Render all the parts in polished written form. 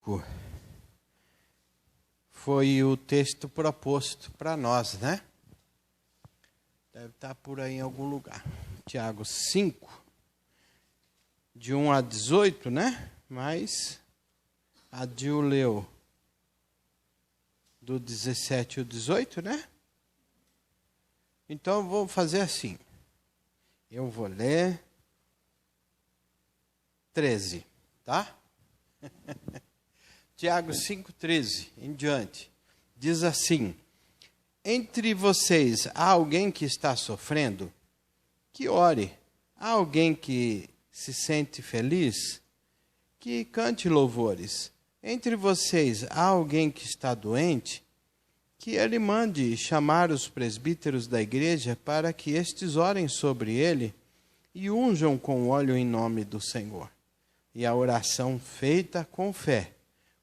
5 foi o texto proposto para nós, né? Deve estar por aí em algum lugar. Tiago 5, de 1 a 18, né? Mas a Dil leu do 17 ao 18, né? Então eu vou fazer assim. Eu vou ler 13, tá? Tiago 5,13 em diante. Diz assim: entre vocês há alguém que está sofrendo? Que ore. Há alguém que se sente feliz? Que cante louvores. Entre vocês há alguém que está doente? Que ele mande chamar os presbíteros da igreja para que estes orem sobre ele e unjam com óleo em nome do Senhor. E a oração feita com fé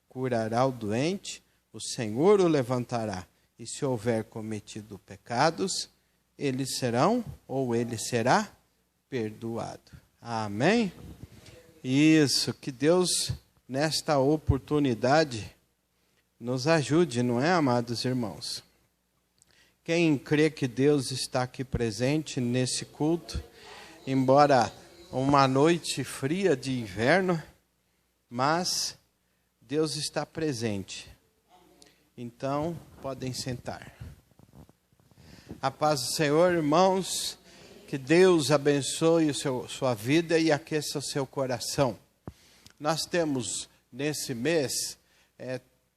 curará o doente, o Senhor o levantará. E se houver cometido pecados, eles serão, ou ele será, perdoado. Amém? Isso, que Deus, nesta oportunidade, nos ajude, não é, amados irmãos? Quem crê que Deus está aqui presente nesse culto, embora uma noite fria de inverno, mas Deus está presente. Então, podem sentar. A paz do Senhor, irmãos, que Deus abençoe sua vida e aqueça o seu coração. Nós temos, nesse mês,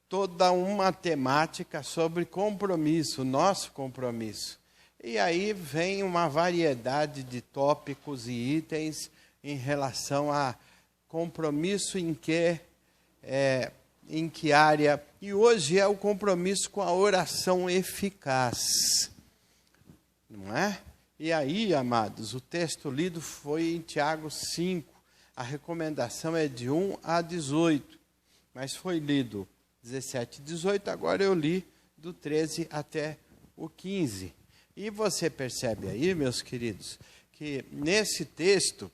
toda uma temática sobre compromisso, nosso compromisso. E aí vem uma variedade de tópicos e itens em relação a compromisso em que área. E hoje é o compromisso com a oração eficaz. Não é? E aí, amados, o texto lido foi em Tiago 5. A recomendação é de 1 a 18. Mas foi lido 17 e 18, agora eu li do 13 até o 15. E você percebe aí, meus queridos, que nesse texto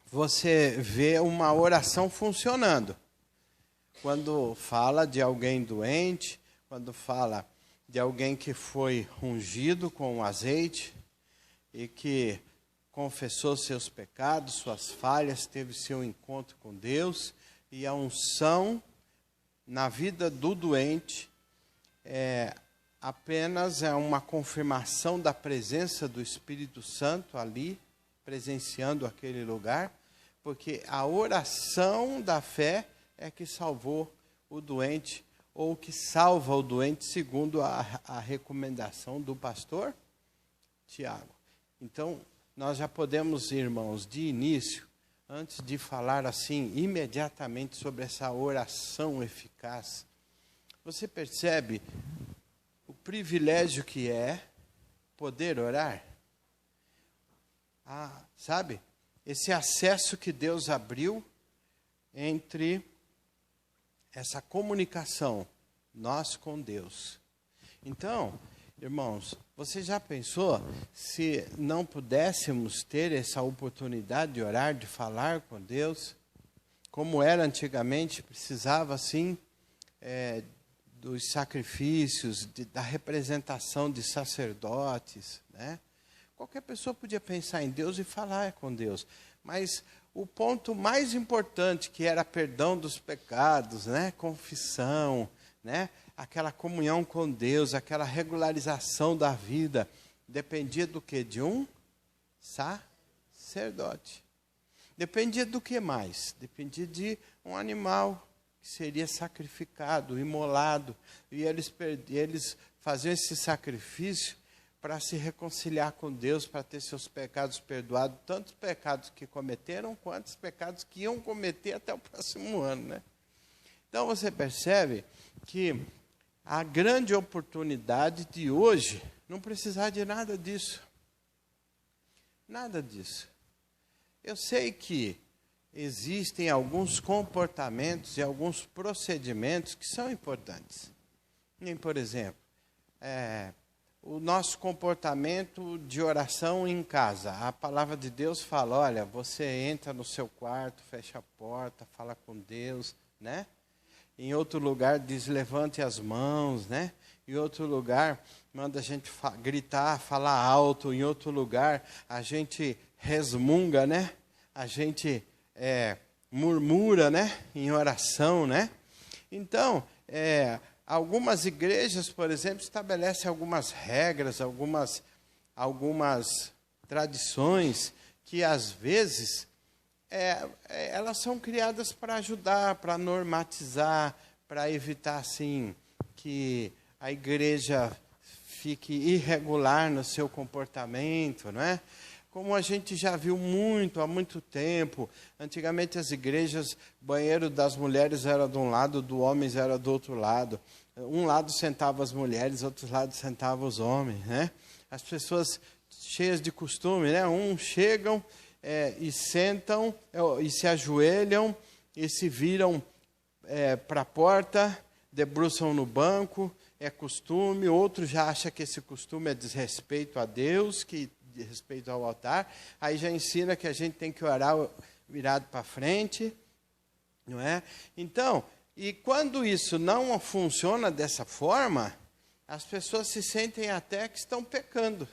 você vê uma oração funcionando. Quando fala de alguém doente, quando fala de alguém que foi ungido com azeite e que confessou seus pecados, suas falhas, teve seu encontro com Deus, e a unção na vida do doente apenas é uma confirmação da presença do Espírito Santo ali, presenciando aquele lugar, porque a oração da fé é que salvou o doente, ou que salva o doente, segundo a recomendação do pastor Tiago. Então, nós já podemos, irmãos, de início, antes de falar assim, imediatamente sobre essa oração eficaz, você percebe o privilégio que é poder orar? Sabe? Esse acesso que Deus abriu entre essa comunicação, nós com Deus. Então, irmãos, você já pensou se não pudéssemos ter essa oportunidade de orar, de falar com Deus? Como era antigamente, precisava assim dos sacrifícios, da representação de sacerdotes, né? Qualquer pessoa podia pensar em Deus e falar com Deus, mas o ponto mais importante, que era perdão dos pecados, né? Confissão, né? Aquela comunhão com Deus, aquela regularização da vida, dependia do quê? De um sacerdote. Dependia do que mais? Dependia de um animal que seria sacrificado, imolado, e eles faziam esse sacrifício para se reconciliar com Deus, para ter seus pecados perdoados, tantos pecados que cometeram, quantos pecados que iam cometer até o próximo ano, né? Então você percebe que a grande oportunidade de hoje não precisar de nada disso. Nada disso. Eu sei que existem alguns comportamentos e alguns procedimentos que são importantes. Nem, por exemplo, o nosso comportamento de oração em casa. A palavra de Deus fala, olha, você entra no seu quarto, fecha a porta, fala com Deus, né? Em outro lugar diz levante as mãos, né? Em outro lugar manda a gente gritar, falar alto. Em outro lugar a gente resmunga, né? A gente murmura, né? Em oração, né? Então, algumas igrejas, por exemplo, estabelecem algumas regras, algumas tradições que às vezes elas são criadas para ajudar, para normatizar, para evitar assim que a igreja fique irregular no seu comportamento, não é? Como a gente já viu há muito tempo, antigamente as igrejas, banheiro das mulheres era de um lado, do homens era do outro lado. Um lado sentava as mulheres, outro lado sentava os homens, né? As pessoas cheias de costume, né? Uns chegam e sentam e se ajoelham e se viram para a porta, debruçam no banco, é costume. Outro já acha que esse costume é desrespeito a Deus, que de respeito ao altar. Aí já ensina que a gente tem que orar virado para frente, não é? Então, e quando isso não funciona dessa forma, as pessoas se sentem até que estão pecando.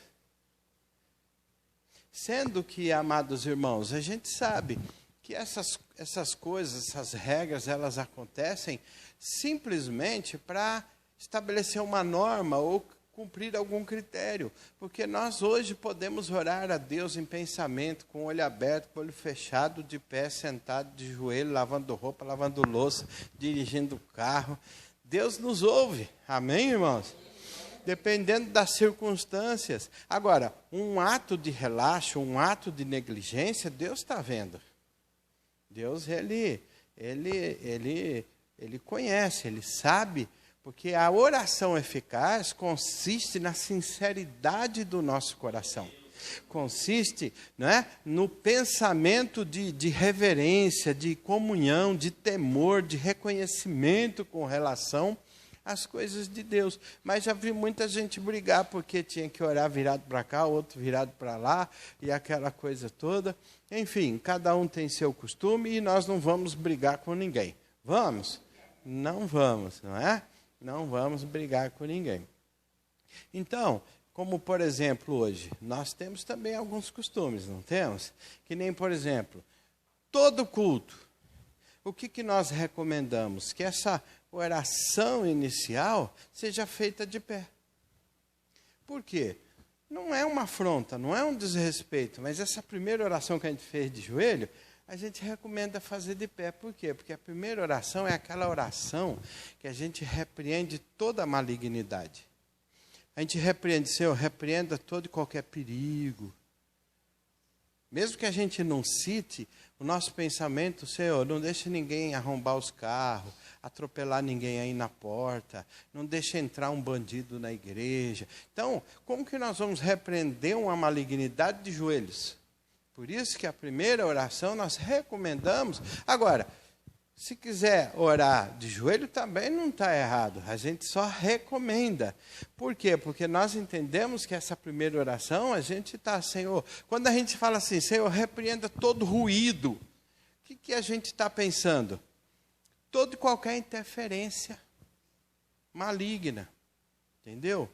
Sendo que, amados irmãos, a gente sabe que essas coisas, essas regras, elas acontecem simplesmente para estabelecer uma norma ou cumprir algum critério. Porque nós hoje podemos orar a Deus em pensamento, com o olho aberto, com o olho fechado, de pé, sentado, de joelho, lavando roupa, lavando louça, dirigindo o carro. Deus nos ouve. Amém, irmãos? Dependendo das circunstâncias. Agora, um ato de relaxo, um ato de negligência, Deus está vendo. Deus, ele conhece, ele sabe, porque a oração eficaz consiste na sinceridade do nosso coração. Consiste, né, no pensamento de reverência, de comunhão, de temor, de reconhecimento com relação as coisas de Deus. Mas já vi muita gente brigar porque tinha que orar virado para cá, outro virado para lá, e aquela coisa toda. Enfim, cada um tem seu costume e nós não vamos brigar com ninguém. Vamos? Não vamos, não é? Não vamos brigar com ninguém. Então, como por exemplo hoje, nós temos também alguns costumes, não temos? Que nem, por exemplo, todo culto. O que nós recomendamos? Que essa oração inicial seja feita de pé. Por quê? Não é uma afronta, não é um desrespeito, mas essa primeira oração que a gente fez de joelho, a gente recomenda fazer de pé. Por quê? Porque a primeira oração é aquela oração que a gente repreende toda a malignidade. A gente repreende, Senhor, repreenda todo e qualquer perigo. Mesmo que a gente não cite, o nosso pensamento, Senhor, não deixe ninguém arrombar os carros, atropelar ninguém aí na porta, não deixe entrar um bandido na igreja. Então, como que nós vamos repreender uma malignidade de joelhos? Por isso que a primeira oração nós recomendamos. Agora, se quiser orar de joelho, também não está errado. A gente só recomenda. Por quê? Porque nós entendemos que essa primeira oração, a gente está, Senhor... Quando a gente fala assim, Senhor, repreenda todo ruído, o que a gente está pensando? Toda e qualquer interferência maligna. Entendeu?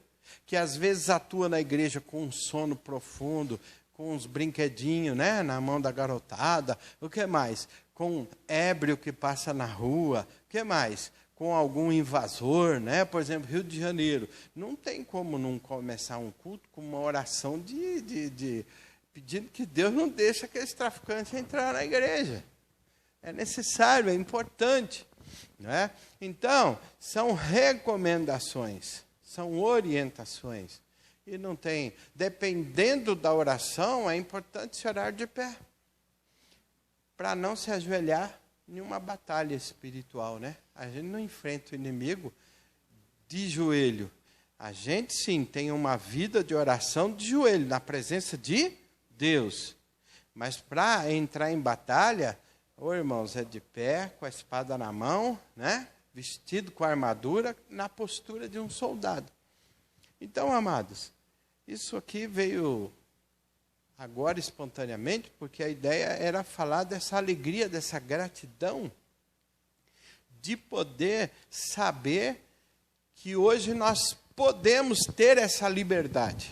Que às vezes atua na igreja com um sono profundo, com uns brinquedinhos, né, na mão da garotada. O que mais? Com ébrio que passa na rua, o que mais? Com algum invasor, né? Por exemplo, Rio de Janeiro. Não tem como não começar um culto com uma oração pedindo que Deus não deixe aqueles traficantes entrar na igreja. É necessário, é importante, né? Então, são recomendações, são orientações. E não tem, dependendo da oração, é importante se orar de pé, para não se ajoelhar em uma batalha espiritual, né? A gente não enfrenta o inimigo de joelho. A gente, sim, tem uma vida de oração de joelho, na presença de Deus. Mas para entrar em batalha, irmãos, é de pé, com a espada na mão, né? Vestido com a armadura, na postura de um soldado. Então, amados, isso aqui veio agora espontaneamente, porque a ideia era falar dessa alegria, dessa gratidão de poder saber que hoje nós podemos ter essa liberdade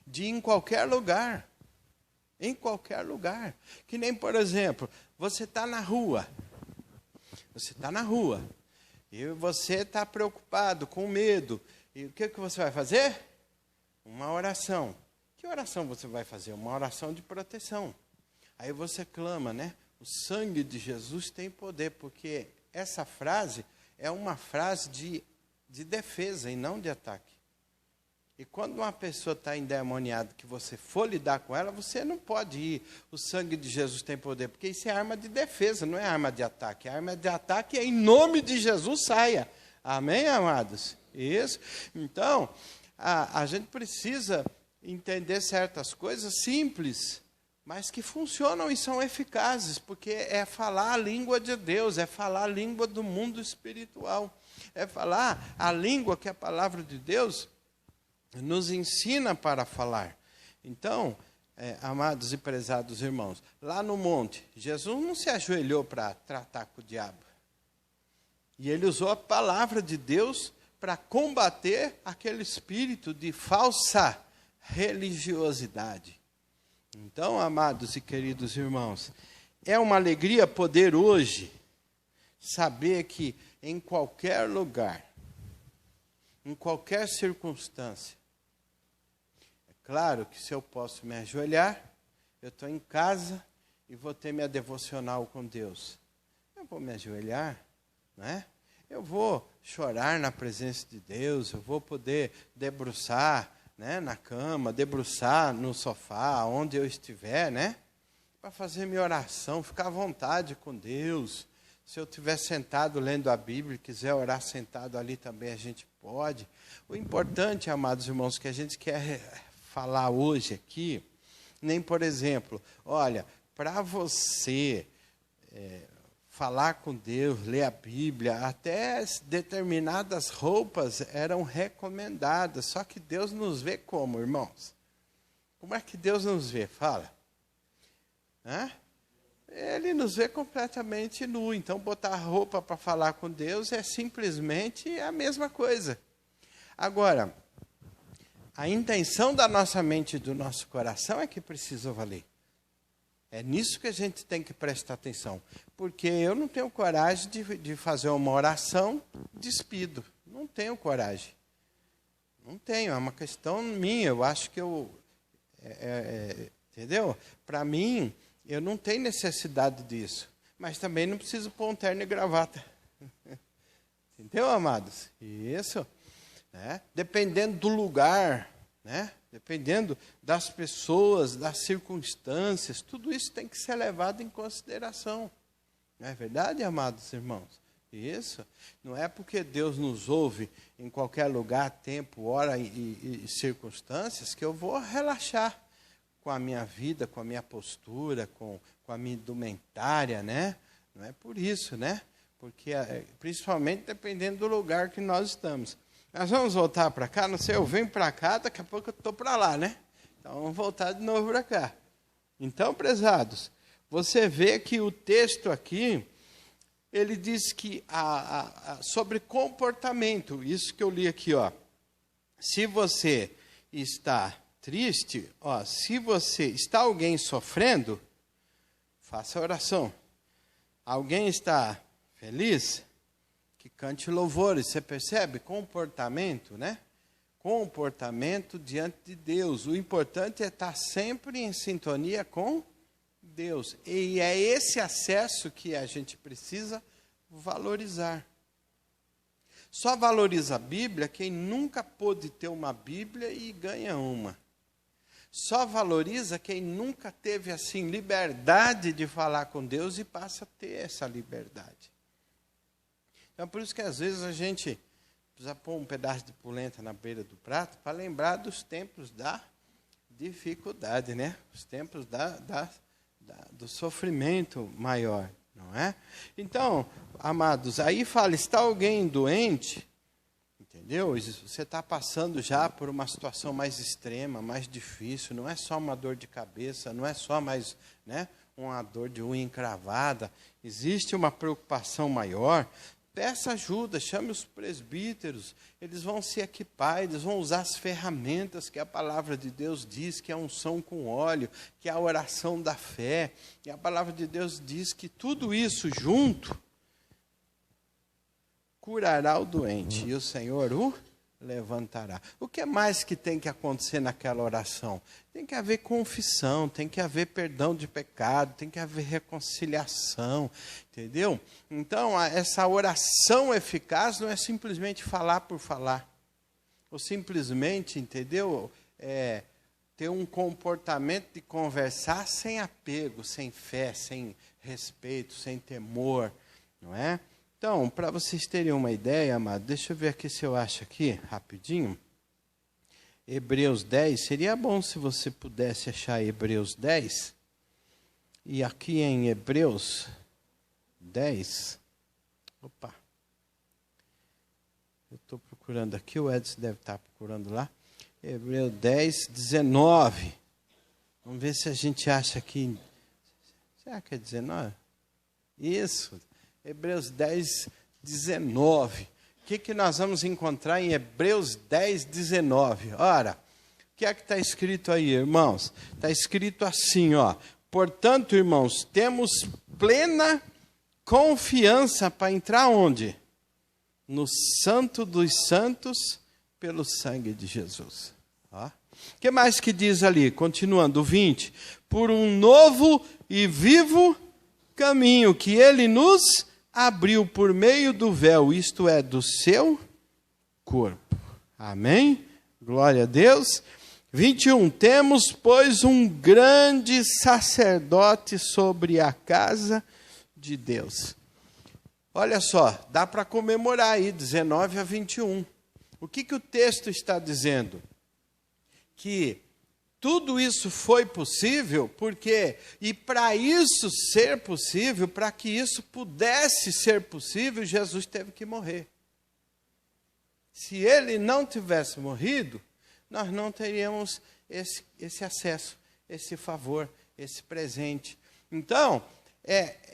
de ir em qualquer lugar. Em qualquer lugar. Que nem, por exemplo, você está na rua. Você está na rua. E você está preocupado, com medo. E o que você vai fazer? Uma oração. Que oração você vai fazer? Uma oração de proteção. Aí você clama, né? O sangue de Jesus tem poder, porque essa frase é uma frase de defesa e não de ataque. E quando uma pessoa está endemoniada, que você for lidar com ela, você não pode ir. O sangue de Jesus tem poder, porque isso é arma de defesa, não é arma de ataque. A arma de ataque é em nome de Jesus, saia. Amém, amados? Isso. Então, a gente precisa entender certas coisas simples, mas que funcionam e são eficazes, porque é falar a língua de Deus, é falar a língua do mundo espiritual, é falar a língua que a palavra de Deus nos ensina para falar. Então, amados e prezados irmãos, lá no monte, Jesus não se ajoelhou para tratar com o diabo. E ele usou a palavra de Deus para combater aquele espírito de falsa religiosidade. Então, amados e queridos irmãos, é uma alegria poder hoje saber que em qualquer lugar, em qualquer circunstância, é claro que se eu posso me ajoelhar, eu estou em casa e vou ter minha devocional com Deus. Eu vou me ajoelhar, não é? Eu vou chorar na presença de Deus, eu vou poder debruçar, né, na cama, debruçar no sofá, onde eu estiver, né? Para fazer minha oração, ficar à vontade com Deus. Se eu estiver sentado lendo a Bíblia e quiser orar sentado ali também, a gente pode. O importante, amados irmãos, que a gente quer falar hoje aqui, nem, por exemplo, olha, para você falar com Deus, ler a Bíblia, até determinadas roupas eram recomendadas. Só que Deus nos vê como, irmãos? Como é que Deus nos vê? Fala. Ele nos vê completamente nu. Então, botar roupa para falar com Deus é simplesmente a mesma coisa. Agora, a intenção da nossa mente e do nosso coração é que precisa valer. É nisso que a gente tem que prestar atenção. Porque eu não tenho coragem de fazer uma oração despido. Não tenho coragem. Não tenho, é uma questão minha. Eu acho que entendeu? Para mim, eu não tenho necessidade disso. Mas também não preciso pôr um terno e gravata. Entendeu, amados? Isso. Né? Dependendo do lugar, né? Dependendo das pessoas, das circunstâncias, tudo isso tem que ser levado em consideração. Não é verdade, amados irmãos? Isso. Não é porque Deus nos ouve em qualquer lugar, tempo, hora e circunstâncias que eu vou relaxar com a minha vida, com a minha postura, com a minha indumentária, né? Não é por isso, né? Porque, principalmente dependendo do lugar que nós estamos. Nós vamos voltar para cá, não sei, eu venho para cá, daqui a pouco eu estou para lá, né? Então, vamos voltar de novo para cá. Então, prezados, você vê que o texto aqui, ele diz que sobre comportamento, isso que eu li aqui, ó. Se você está triste, ó, se você está alguém sofrendo, faça oração. Alguém está feliz, que cante louvores. Você percebe? Comportamento, né? Comportamento diante de Deus. O importante é estar sempre em sintonia com Deus. E é esse acesso que a gente precisa valorizar. Só valoriza a Bíblia quem nunca pôde ter uma Bíblia e ganha uma. Só valoriza quem nunca teve assim liberdade de falar com Deus e passa a ter essa liberdade. Então, por isso que às vezes a gente precisa pôr um pedaço de polenta na beira do prato para lembrar dos tempos da dificuldade, né? Os tempos do sofrimento maior, não é? Então, amados, aí fala, está alguém doente, entendeu? Você está passando já por uma situação mais extrema, mais difícil, não é só uma dor de cabeça, não é só mais, né, uma dor de unha encravada, existe uma preocupação maior, peça ajuda, chame os presbíteros, eles vão se equipar, eles vão usar as ferramentas que a palavra de Deus diz, que é a unção com óleo, que é a oração da fé, e a palavra de Deus diz que tudo isso junto curará o doente, e o Senhor o levantará. O que mais que tem que acontecer naquela oração? Tem que haver confissão, tem que haver perdão de pecado, tem que haver reconciliação, entendeu? Então, essa oração eficaz não é simplesmente falar por falar, ou simplesmente, entendeu? Ter um comportamento de conversar sem apego, sem fé, sem respeito, sem temor, não é? Então, para vocês terem uma ideia, amado, deixa eu ver aqui se eu acho aqui, rapidinho. Hebreus 10, seria bom se você pudesse achar Hebreus 10. E aqui em Hebreus 10, opa, eu estou procurando aqui, o Edson deve estar procurando lá. Hebreus 10, 19. Vamos ver se a gente acha aqui. Será que é 19? Isso. Hebreus 10, 19. O que nós vamos encontrar em Hebreus 10, 19? Ora, o que é que está escrito aí, irmãos? Está escrito assim, ó. Portanto, irmãos, temos plena confiança para entrar onde? No Santo dos Santos, pelo sangue de Jesus. Ó. O que mais que diz ali? Continuando, 20. Por um novo e vivo caminho que ele nos abriu por meio do véu, isto é, do seu corpo. Amém? Glória a Deus. 21. Temos, pois, um grande sacerdote sobre a casa de Deus. Olha só, dá para comemorar aí, 19 a 21. O que o texto está dizendo? Que tudo isso foi possível porque, e para isso ser possível, para que isso pudesse ser possível, Jesus teve que morrer. Se ele não tivesse morrido, nós não teríamos esse acesso, esse favor, esse presente. Então,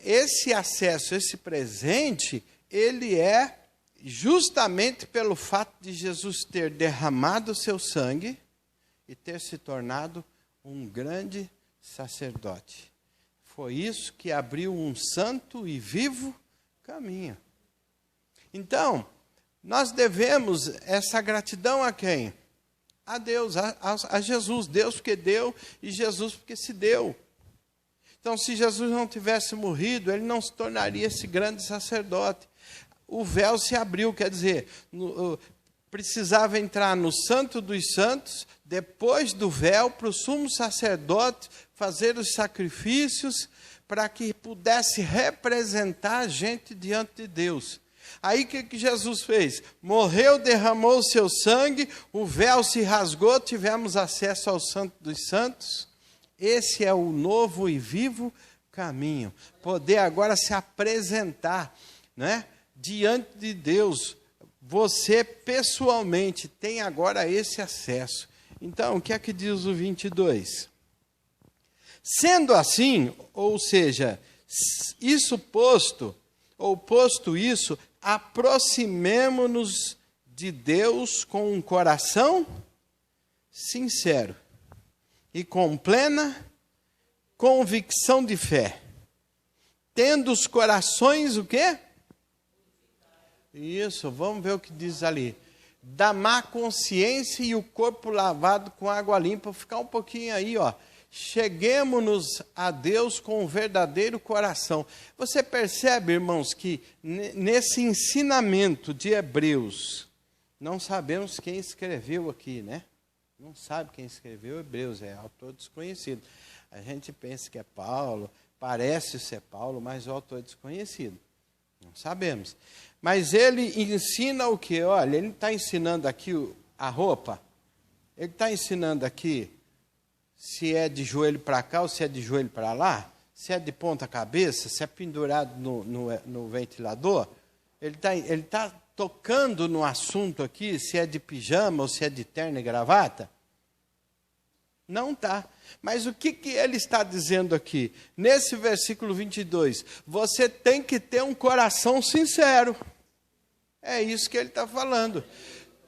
esse acesso, esse presente, ele é justamente pelo fato de Jesus ter derramado o seu sangue e ter se tornado um grande sacerdote. Foi isso que abriu um santo e vivo caminho. Então, nós devemos essa gratidão a quem? A Deus, a Jesus. Deus porque deu e Jesus porque se deu. Então, se Jesus não tivesse morrido, ele não se tornaria esse grande sacerdote. O véu se abriu, quer dizer, precisava entrar no Santo dos Santos, depois do véu, para o sumo sacerdote fazer os sacrifícios, para que pudesse representar a gente diante de Deus. Aí o que Jesus fez? Morreu, derramou o seu sangue, o véu se rasgou, tivemos acesso ao Santo dos Santos. Esse é o novo e vivo caminho. Poder agora se apresentar, né, diante de Deus. Você, pessoalmente, tem agora esse acesso. Então, o que é que diz o 22? Sendo assim, ou seja, isso posto, ou posto isso, aproximemo-nos de Deus com um coração sincero e com plena convicção de fé, tendo os corações o quê? Isso, vamos ver o que diz ali. Da má consciência e o corpo lavado com água limpa. Vou ficar um pouquinho aí, ó. Cheguemos-nos a Deus com um verdadeiro coração. Você percebe, irmãos, que nesse ensinamento de Hebreus, não sabemos quem escreveu aqui, né? Não sabe quem escreveu Hebreus, é autor desconhecido. A gente pensa que é Paulo, parece ser Paulo, mas o autor é desconhecido. Não sabemos. Mas ele ensina o quê? Olha, ele está ensinando aqui a roupa. Ele está ensinando aqui se é de joelho para cá ou se é de joelho para lá. Se é de ponta cabeça, se é pendurado no ventilador. Ele tá tocando no assunto aqui, se é de pijama ou se é de terno e gravata. Não está. Mas o que ele está dizendo aqui? Nesse versículo 22, você tem que ter um coração sincero. É isso que ele está falando.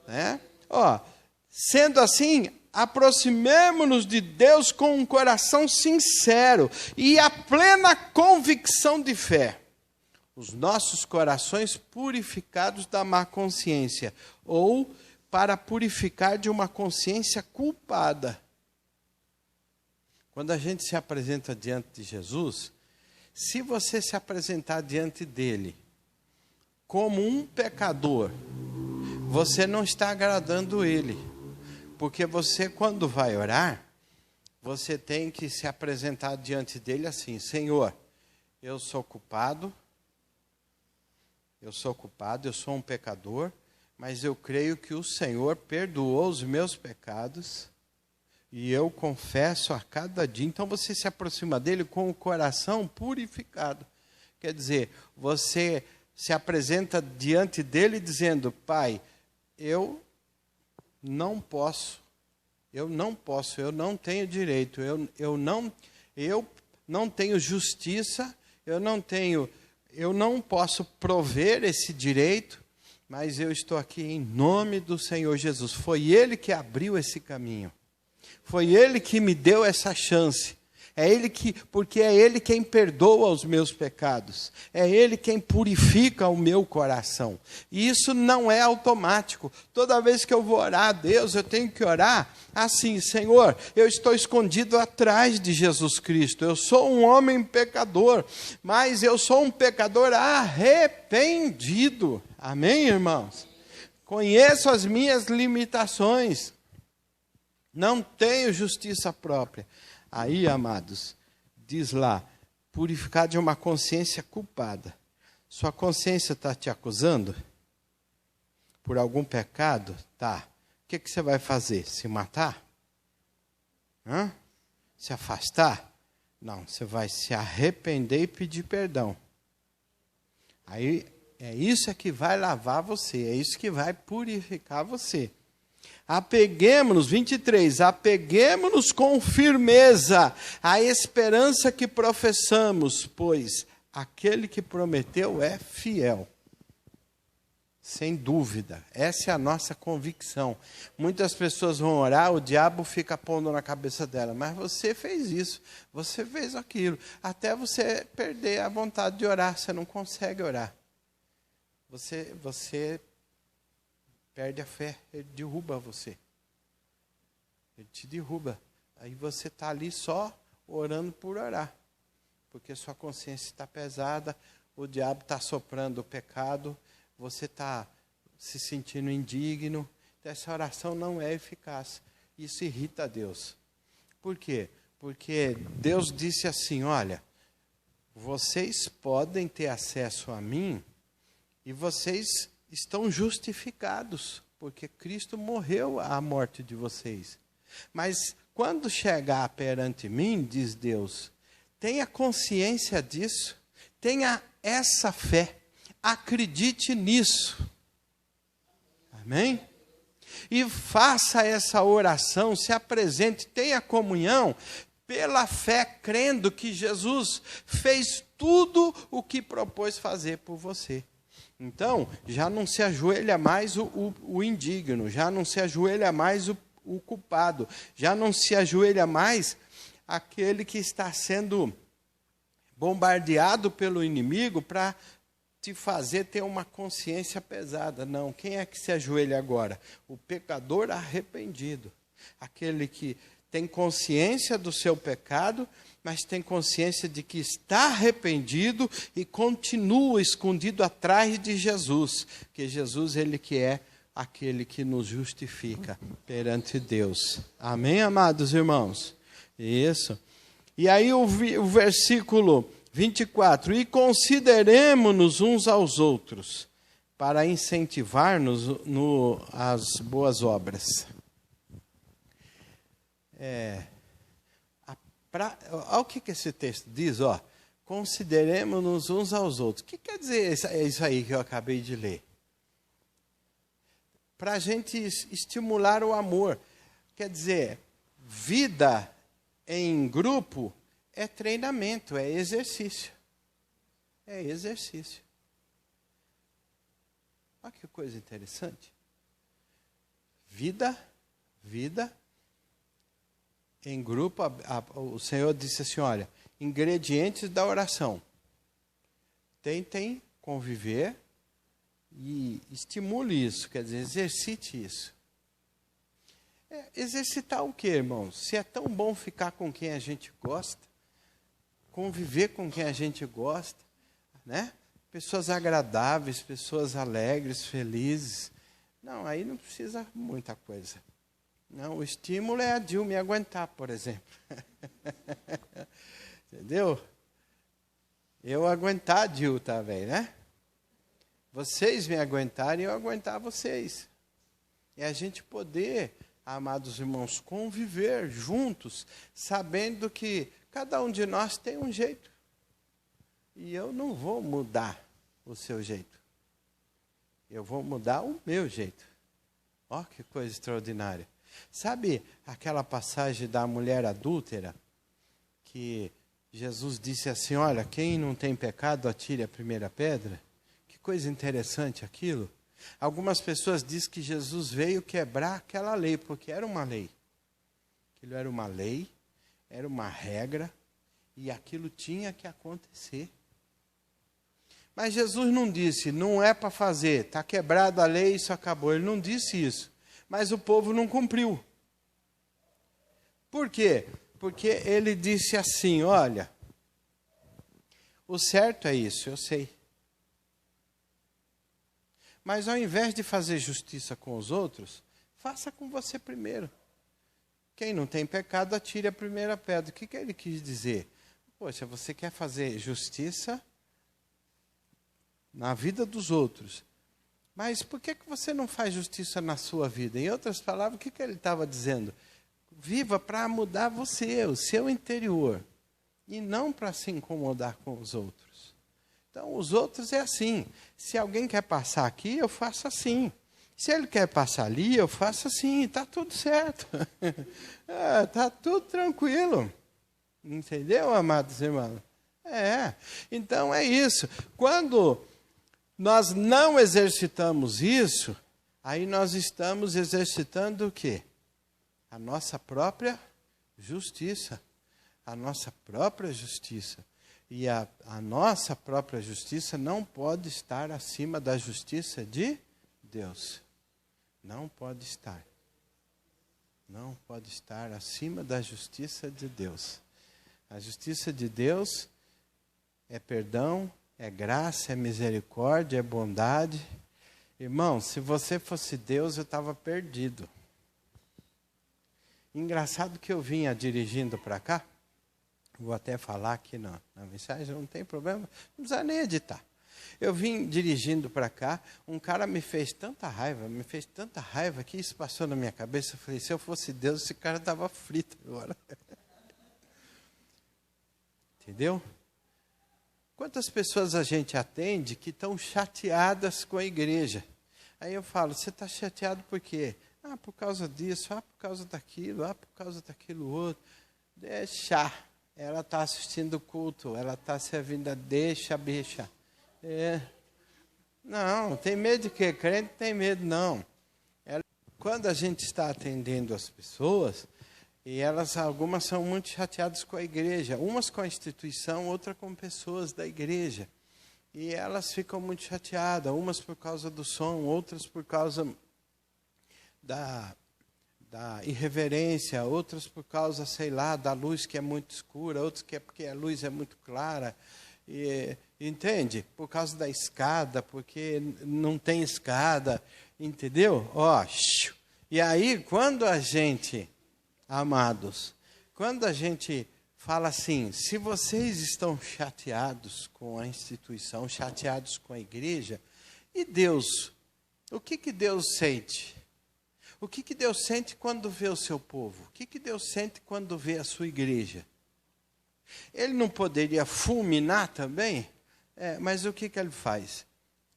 Né? Sendo assim, aproximemo-nos de Deus com um coração sincero e a plena convicção de fé. Os nossos corações purificados da má consciência, ou para purificar de uma consciência culpada. Quando a gente se apresenta diante de Jesus, se você se apresentar diante dele como um pecador, você não está agradando ele. Porque você, quando vai orar, você tem que se apresentar diante dele assim: Senhor, eu sou culpado, eu sou um pecador, mas eu creio que o Senhor perdoou os meus pecados e eu confesso a cada dia. Então você se aproxima dele com o coração purificado. Quer dizer, você se apresenta diante dele dizendo: Pai, eu não tenho direito, eu não tenho justiça, eu não posso prover esse direito, mas eu estou aqui em nome do Senhor Jesus. Foi Ele que abriu esse caminho, foi Ele que me deu essa chance. Porque é Ele quem perdoa os meus pecados. É Ele quem purifica o meu coração. E isso não é automático. Toda vez que eu vou orar a Deus, eu tenho que orar assim: Senhor, eu estou escondido atrás de Jesus Cristo. Eu sou um homem pecador, mas eu sou um pecador arrependido. Amém, irmãos? Conheço as minhas limitações. Não tenho justiça própria. Aí, amados, diz lá: purificar de uma consciência culpada. Sua consciência está te acusando por algum pecado? Tá. O que você vai fazer? Se matar? Se afastar? Não, você vai se arrepender e pedir perdão. Aí, é isso que vai lavar você, é isso que vai purificar você. Apeguemo-nos, 23, apeguemo-nos com firmeza à esperança que professamos, pois aquele que prometeu é fiel. Sem dúvida, essa é a nossa convicção. Muitas pessoas vão orar, o diabo fica pondo na cabeça dela: mas você fez isso, você fez aquilo, até você perder a vontade de orar, você não consegue orar. Você perde a fé, ele derruba você. Ele te derruba. Aí você está ali só orando por orar. Porque sua consciência está pesada, o diabo está soprando o pecado, você está se sentindo indigno. Então essa oração não é eficaz. Isso irrita a Deus. Por quê? Porque Deus disse assim: olha, vocês podem ter acesso a mim e vocês estão justificados, porque Cristo morreu à morte de vocês. Mas quando chegar perante mim, diz Deus, tenha consciência disso, tenha essa fé, acredite nisso. Amém? E faça essa oração, se apresente, tenha comunhão pela fé, crendo que Jesus fez tudo o que propôs fazer por você. Então, já não se ajoelha mais o indigno, já não se ajoelha mais o culpado, já não se ajoelha mais aquele que está sendo bombardeado pelo inimigo para te fazer ter uma consciência pesada. Não, quem é que se ajoelha agora? O pecador arrependido, aquele que tem consciência do seu pecado, mas tem consciência de que está arrependido e continua escondido atrás de Jesus, que Jesus, ele que é aquele que nos justifica perante Deus. Amém, amados irmãos? Isso. E aí o versículo 24, e consideremo-nos uns aos outros, para incentivar-nos às boas obras. Olha o que esse texto diz, consideremos-nos uns aos outros. O que quer dizer isso aí que eu acabei de ler? Para a gente estimular o amor. Quer dizer, vida em grupo é treinamento, é exercício. É exercício. Olha que coisa interessante. Vida em grupo. O Senhor disse assim, olha, ingredientes da oração. Tentem conviver e estimule isso, quer dizer, exercite isso. Exercitar o quê, irmãos? Se é tão bom ficar com quem a gente gosta, conviver com quem a gente gosta, né? Pessoas agradáveis, pessoas alegres, felizes. Não, aí não precisa muita coisa. Não, o estímulo é a Dil me aguentar, por exemplo. Entendeu? Eu aguentar a Dil também, né? Vocês me aguentarem e eu aguentar vocês. E a gente poder, amados irmãos, conviver juntos, sabendo que cada um de nós tem um jeito. E eu não vou mudar o seu jeito. Eu vou mudar o meu jeito. Ó, que coisa extraordinária. Sabe aquela passagem da mulher adúltera? Que Jesus disse assim, olha, quem não tem pecado, atire a primeira pedra. Que coisa interessante aquilo. Algumas pessoas dizem que Jesus veio quebrar aquela lei, porque era uma lei. Aquilo era uma lei, era uma regra, e aquilo tinha que acontecer. Mas Jesus não disse, não é para fazer, está quebrada a lei, isso acabou. Ele não disse isso. Mas o povo não cumpriu. Por quê? Porque ele disse assim, olha, o certo é isso, eu sei. Mas ao invés de fazer justiça com os outros, faça com você primeiro. Quem não tem pecado, atire a primeira pedra. O que ele quis dizer? Poxa, você quer fazer justiça na vida dos outros. Mas por que você não faz justiça na sua vida? Em outras palavras, o que ele estava dizendo? Viva para mudar você, o seu interior. E não para se incomodar com os outros. Então, os outros é assim. Se alguém quer passar aqui, eu faço assim. Se ele quer passar ali, eu faço assim. Está tudo certo. Está tudo tranquilo. Entendeu, amados irmãos? Então é isso. Quando nós não exercitamos isso, aí nós estamos exercitando o quê? A nossa própria justiça. A nossa própria justiça. E a nossa própria justiça não pode estar acima da justiça de Deus. Não pode estar. Não pode estar acima da justiça de Deus. A justiça de Deus é perdão, é graça, é misericórdia, é bondade. Irmão, se você fosse Deus, eu estava perdido. Engraçado que eu vinha dirigindo para cá. Vou até falar aqui na mensagem, não tem problema. Não precisa nem editar. Eu vim dirigindo para cá, um cara me fez tanta raiva, que isso passou na minha cabeça. Eu falei, se eu fosse Deus, esse cara estava frito agora. Entendeu? Quantas pessoas a gente atende que estão chateadas com a igreja? Aí eu falo, você está chateado por quê? Por causa disso, por causa daquilo, por causa daquilo outro. Deixa. Ela está assistindo o culto, ela está servindo, deixa a bicha. Não, tem medo de quê? Crente tem medo, não. Quando a gente está atendendo as pessoas, e algumas são muito chateadas com a igreja, umas com a instituição, outras com pessoas da igreja. E elas ficam muito chateadas, umas por causa do som, outras por causa da irreverência, outras por causa, sei lá, da luz que é muito escura, outras que é porque a luz é muito clara. Entende? Por causa da escada, porque não tem escada, entendeu? E aí, quando a gente, amados, quando a gente fala assim, se vocês estão chateados com a instituição, chateados com a igreja, e Deus, o que Deus sente? O que Deus sente quando vê o seu povo? O que Deus sente quando vê a sua igreja? Ele não poderia fulminar também? Mas o que ele faz?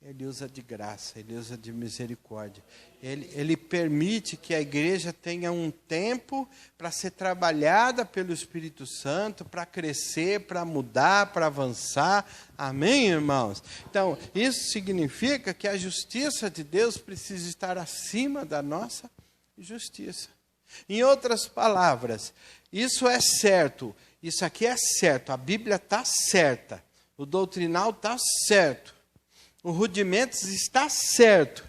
Ele usa de graça, Ele usa de misericórdia. Ele permite que a igreja tenha um tempo para ser trabalhada pelo Espírito Santo, para crescer, para mudar, para avançar. Amém, irmãos? Então, isso significa que a justiça de Deus precisa estar acima da nossa justiça. Em outras palavras, isso é certo, isso aqui é certo, a Bíblia está certa, o doutrinal está certo. O rudimentos está certo,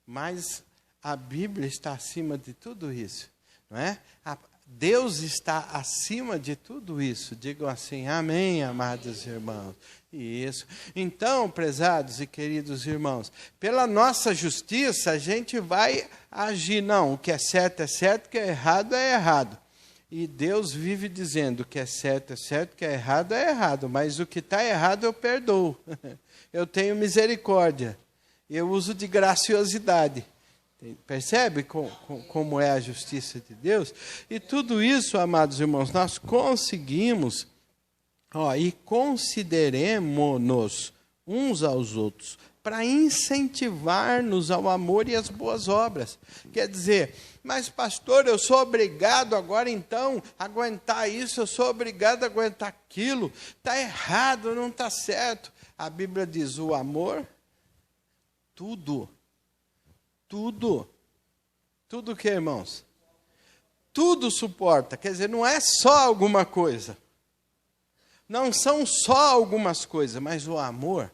mas a Bíblia está acima de tudo isso, não é? Deus está acima de tudo isso. Digam assim, amém, amados irmãos. Isso. Então, prezados e queridos irmãos, pela nossa justiça a gente vai agir. Não, o que é certo, o que é errado. E Deus vive dizendo que é certo, que é errado, mas o que está errado eu perdoo. Eu tenho misericórdia, eu uso de graciosidade. Percebe como é a justiça de Deus? E tudo isso, amados irmãos, nós conseguimos, e consideremos-nos uns aos outros, para incentivar-nos ao amor e às boas obras. Quer dizer, mas pastor, eu sou obrigado agora então a aguentar isso, eu sou obrigado a aguentar aquilo, está errado, não está certo. A Bíblia diz, o amor, tudo o que, irmãos? Tudo suporta, quer dizer, não é só alguma coisa, não são só algumas coisas, mas o amor,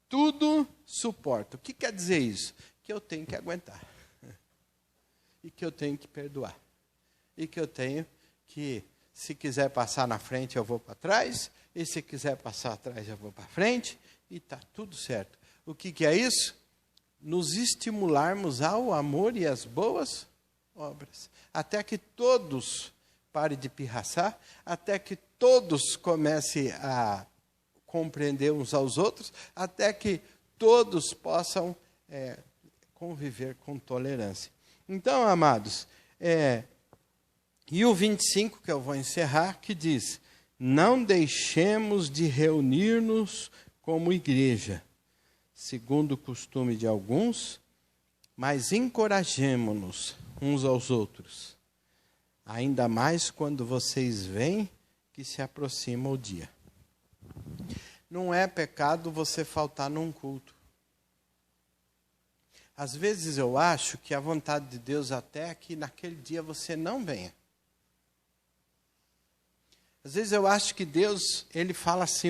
tudo suporta. O que quer dizer isso? Que eu tenho que aguentar, e que eu tenho que perdoar, e que eu tenho que, se quiser passar na frente, eu vou para trás, e se quiser passar atrás, eu vou para frente, e está tudo certo. O que é isso? Nos estimularmos ao amor e às boas obras, até que todos parem de pirraçar, até que todos comecem a compreender uns aos outros, até que todos possam conviver com tolerância. Então, amados, e o 25, que eu vou encerrar, que diz, não deixemos de reunir-nos como igreja, segundo o costume de alguns, mas encorajemo-nos uns aos outros, ainda mais quando vocês veem que se aproxima o dia. Não é pecado você faltar num culto. Às vezes eu acho que a vontade de Deus até é que naquele dia você não venha. Às vezes eu acho que Deus, Ele fala assim,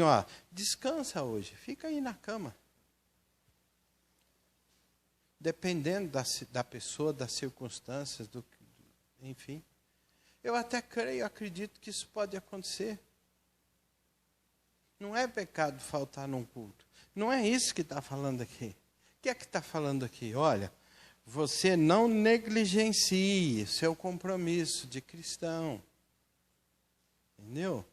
descansa hoje, fica aí na cama. Dependendo da pessoa, das circunstâncias, enfim. Eu até acredito que isso pode acontecer. Não é pecado faltar num culto. Não é isso que está falando aqui. O que é que está falando aqui? Olha, você não negligencie seu compromisso de cristão. Entendeu?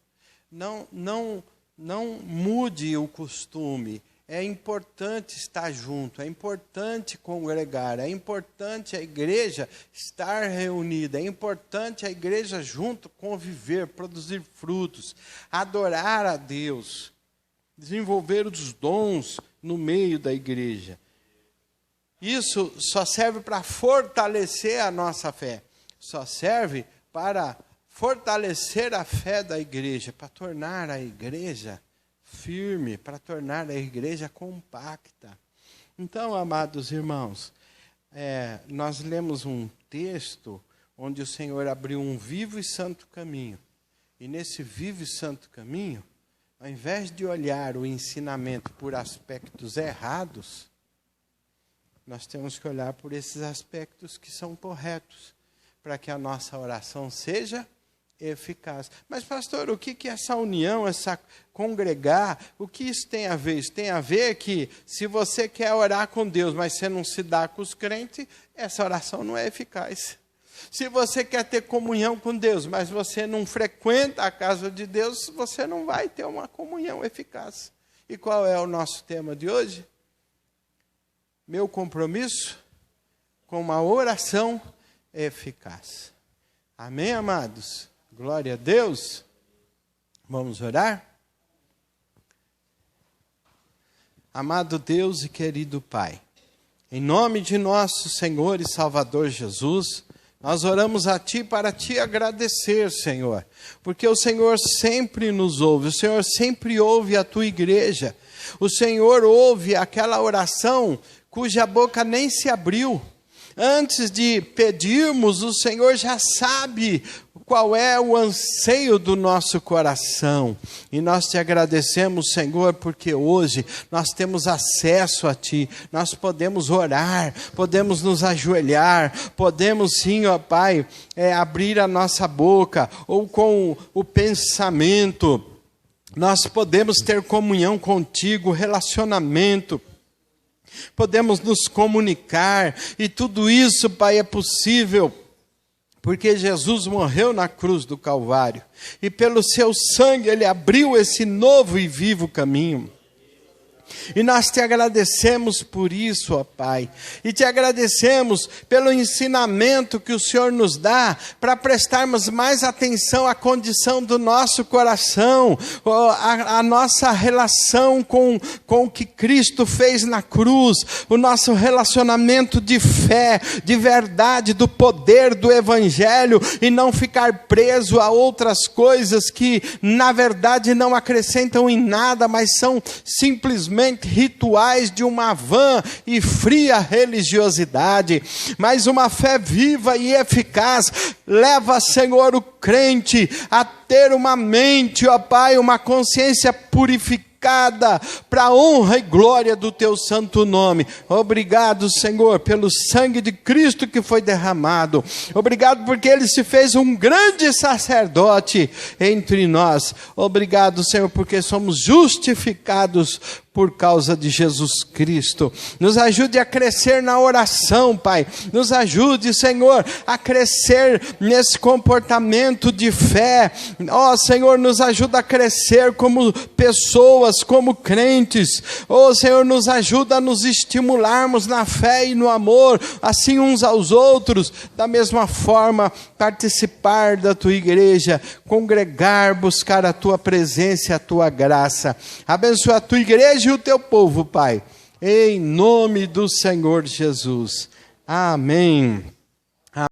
Não mude o costume. É importante estar junto, é importante congregar, é importante a igreja estar reunida, é importante a igreja junto conviver, produzir frutos, adorar a Deus, desenvolver os dons no meio da igreja. Isso só serve para fortalecer a nossa fé, só serve para fortalecer a fé da igreja, para tornar a igreja firme, para tornar a igreja compacta. Então, amados irmãos, nós lemos um texto onde o Senhor abriu um vivo e santo caminho. E nesse vivo e santo caminho, ao invés de olhar o ensinamento por aspectos errados, nós temos que olhar por esses aspectos que são corretos, para que a nossa oração seja eficaz. Mas, pastor, o que é essa união, essa congregar, o que isso tem a ver? Isso tem a ver que se você quer orar com Deus, mas você não se dá com os crentes, essa oração não é eficaz. Se você quer ter comunhão com Deus, mas você não frequenta a casa de Deus, você não vai ter uma comunhão eficaz. E qual é o nosso tema de hoje? Meu compromisso com uma oração eficaz. Amém, amados? Glória a Deus. Vamos orar? Amado Deus e querido Pai, em nome de nosso Senhor e Salvador Jesus, nós oramos a Ti para Te agradecer, Senhor, porque o Senhor sempre nos ouve, o Senhor sempre ouve a Tua igreja, o Senhor ouve aquela oração cuja boca nem se abriu. Antes de pedirmos, o Senhor já sabe qual é o anseio do nosso coração. E nós te agradecemos, Senhor, porque hoje nós temos acesso a Ti. Nós podemos orar, podemos nos ajoelhar, podemos sim, ó Pai, abrir a nossa boca, ou com o pensamento. Nós podemos ter comunhão contigo, relacionamento. Podemos nos comunicar, e tudo isso, Pai, é possível porque Jesus morreu na cruz do Calvário, e pelo seu sangue Ele abriu esse novo e vivo caminho. E nós te agradecemos por isso, ó Pai, e te agradecemos pelo ensinamento que o Senhor nos dá, para prestarmos mais atenção à condição do nosso coração, a nossa relação com o que Cristo fez na cruz, o nosso relacionamento de fé, de verdade, do poder do Evangelho, e não ficar preso a outras coisas que na verdade não acrescentam em nada, mas são simplesmente rituais de uma vã e fria religiosidade. Mas uma fé viva e eficaz leva, Senhor, o crente a ter uma mente, ó Pai, uma consciência purificada, para a honra e glória do Teu santo nome. Obrigado, Senhor, pelo sangue de Cristo que foi derramado. Obrigado porque Ele se fez um grande sacerdote entre nós. Obrigado, Senhor, porque somos justificados por causa de Jesus Cristo. Nos ajude a crescer na oração, Pai. Nos ajude, Senhor, a crescer nesse comportamento de fé. Ó, Senhor, nos ajuda a crescer como pessoas, como crentes. Ó, Senhor, nos ajuda a nos estimularmos na fé e no amor, assim uns aos outros. Da mesma forma, participar da Tua igreja, congregar, buscar a Tua presença e a Tua graça. Abençoa a Tua igreja e o Teu povo, Pai, em nome do Senhor Jesus. Amém.